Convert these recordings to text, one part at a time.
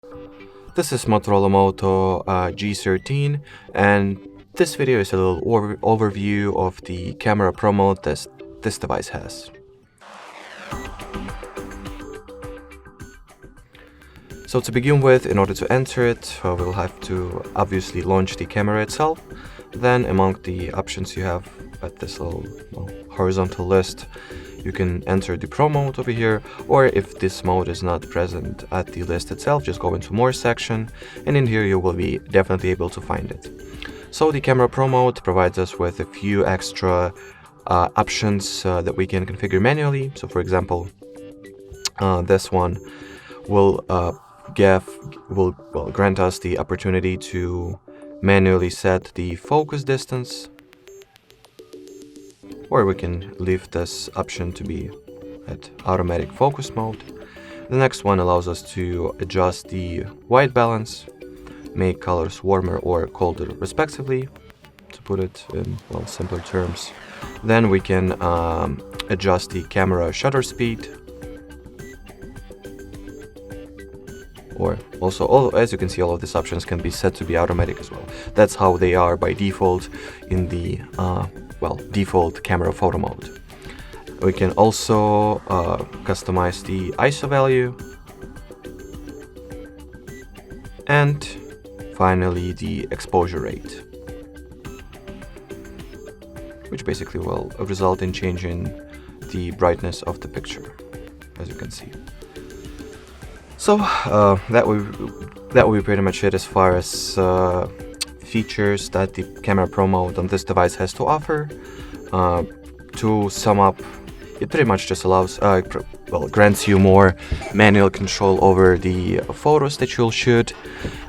This is Motorola Moto G13, and this video is a little overview of the camera Pro mode that this device has. So to begin with, in order to enter it, we'll have to obviously launch the camera itself. Then among the options you have at this little horizontal list, you can enter the Pro mode over here, or if this mode is not present at the list itself, just go into More section, and in here you will be definitely able to find it. So the Camera Pro mode provides us with a few extra options that we can configure manually. So for example, this one will grant us the opportunity to manually set the focus distance, or we can leave this option to be at automatic focus mode. The next one allows us to adjust the white balance, make colors warmer or colder respectively, to put it in simpler terms. Then we can adjust the camera shutter speed, or also, as you can see, all of these options can be set to be automatic as well. That's how they are by default in the default camera photo mode. We can also customize the ISO value, and finally the exposure rate, which basically will result in changing the brightness of the picture, as you can see. So that will be pretty much it as far as features that the Camera Pro mode on this device has to offer. To sum up, it pretty much just allows, grants you more manual control over the photos that you'll shoot,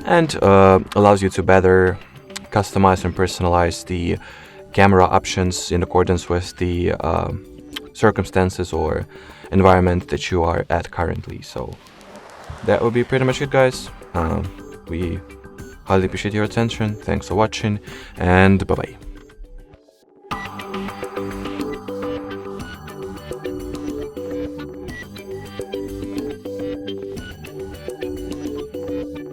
and allows you to better customize and personalize the camera options in accordance with the circumstances or environment that you are at currently. So that would be pretty much it, guys. We highly appreciate your attention. Thanks for watching, and bye-bye.